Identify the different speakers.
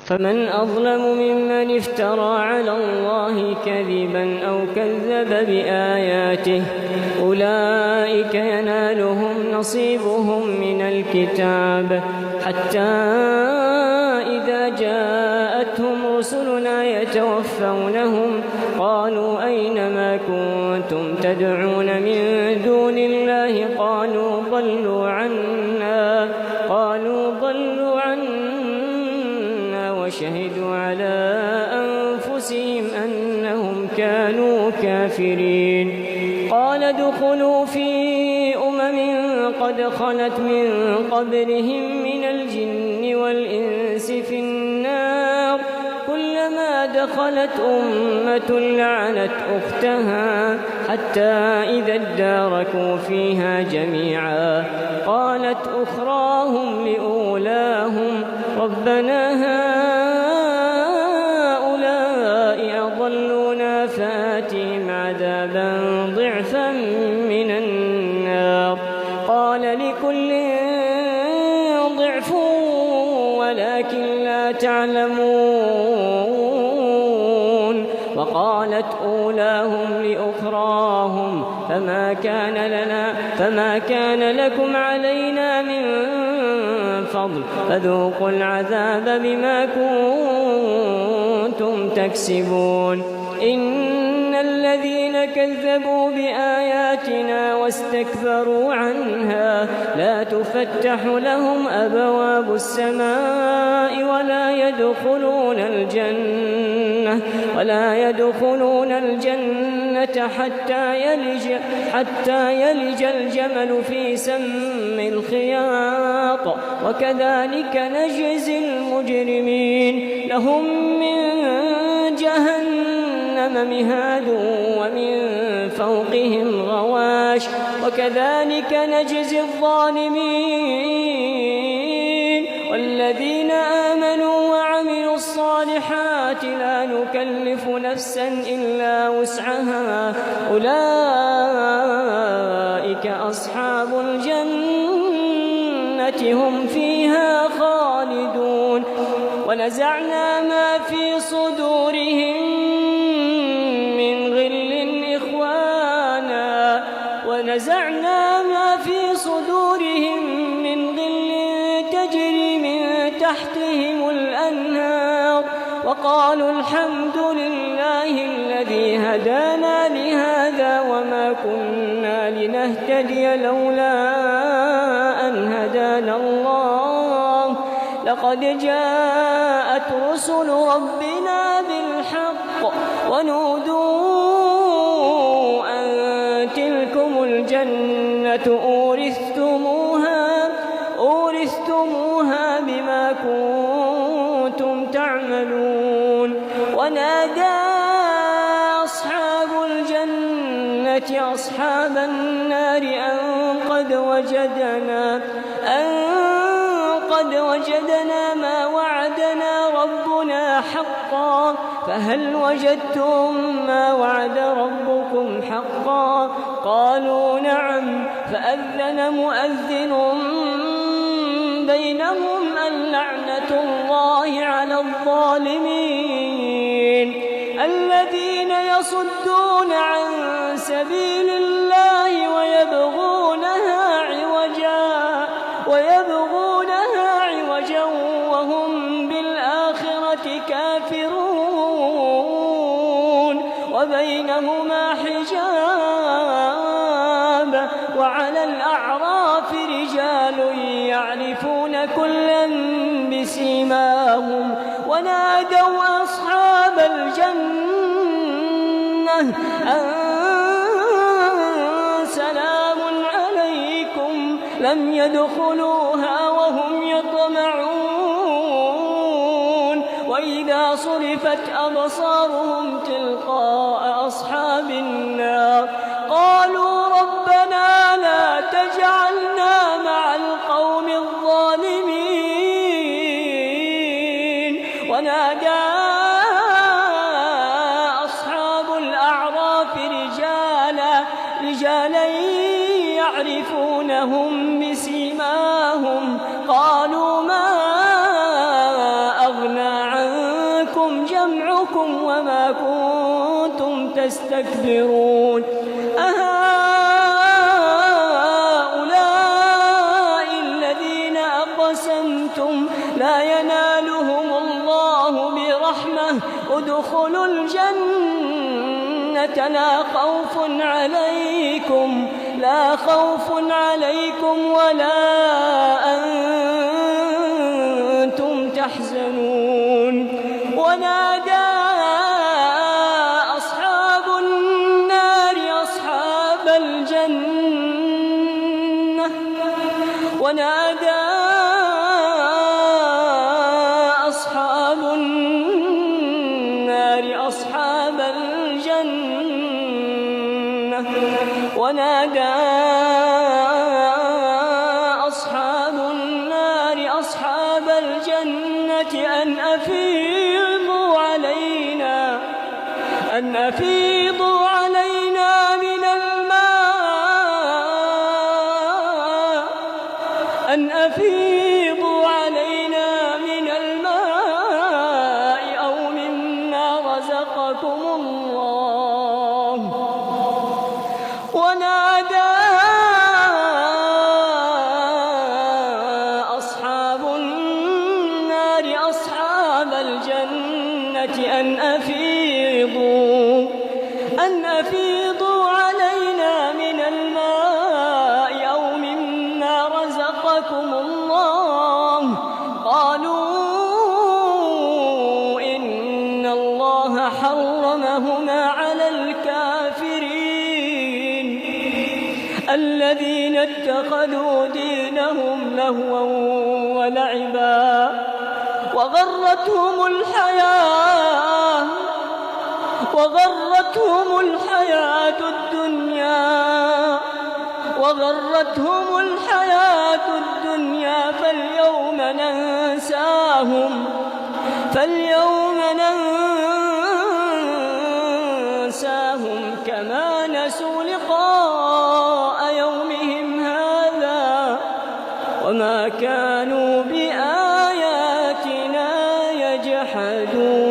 Speaker 1: فمن أظلم ممن افترى على الله كذبا أو كذب بآياته أولئك ينالهم نصيبهم من الكتاب حتى إذا جاءتهم رسلنا يتوفونهم قالوا أين ما كنتم تدعون من دون الله قالوا ضلوا عنا وشهدوا على أنفسهم أنهم كانوا كافرين. قال ادخلوا في قد خلت من قبلهم من الجن والإنس في النار كلما دخلت أمة لعنت أختها حتى إذا اداركوا فيها جميعا قالت أخراهم لأولاهم ربنا هؤلاء أضلونا فآتهم عذابا ضعفا من النار قال لكل ضعف ولكن لا تعلمون. وقالت أولاهم لأخراهم فما كان لكم علينا من فضل فذوقوا العذاب بما كنتم تكسبون. إن الذين كذبوا بآياتنا واستكبروا عنها لا تفتح لهم أبواب السماء ولا يدخلون الجنة حتى يلج الجمل في سم الخياط وكذلك نجزي المجرمين. لهم من جهنم مهاد ومن فوقهم غواش وكذلك نجزي الظالمين. والذين آمنوا وعملوا الصالحات لا نكلف نفسا إلا وسعها أولئك أصحاب الجنة هم فيها خالدون. ونزعنا ما في صدورهم من غل تجري من تحتهم الأنهار وقالوا الحمد لله الذي هدانا لهذا وما كنا لنهتدي لولا أن هدانا الله لقد جاءت رسل ربنا بالحق ونودوا أن تلكم الجنة أورثتموها بما كنتم تعملون. ونادى أصحاب الجنة أصحاب النار أن قد وجدنا ما وعدنا ربنا حقا فهل وجدتم ما وعد ربكم حقا قالوا نعم فأذن مؤذن بينهم اللعنة الله على الظالمين. الذين يصدون عن سبيل الله ويبغونها عوجا وهم بالآخرة كافرون وبينهما حجاب. وعلى الأعراف رجال يعرفون كلا بسيماهم ونادوا أصحاب الجنة أن سلام عليكم لم يدخلوها وهم يطمعون. وإذا صرفت أبصارهم تلقاء أصحاب النار قالوا ربنا لا تجعلنا مع القوم الظالمين. ونادى أصحاب الأعراف رجالا يعرفونهم بسيماهم قالوا ما أغنى لكم جمعكم وما كنتم تستكبرون أهؤلاء الذين أقسمتم لا ينالهم الله برحمة ادخلوا الجنة لا خوف عليكم ولا أنتم تحزنون ونادى أصحاب النار أصحاب الجنة ونادى أصحاب النار أصحاب الجنة أن أفيضوا علينا من الماء أو مما رزقكم الله ونادى أصحاب النار أصحاب الجنة أن أفيضوا علينا من الماء أو مما رزقكم الله قالوا إن الله حرمهما على الكافرين الذين اتخذوا دينهم لهوا ولعبا وغرتهم الحياة الدنيا فاليوم ننساهم كما نسوا لقاء يومهم هذا وما كانوا بآياتنا يجحدون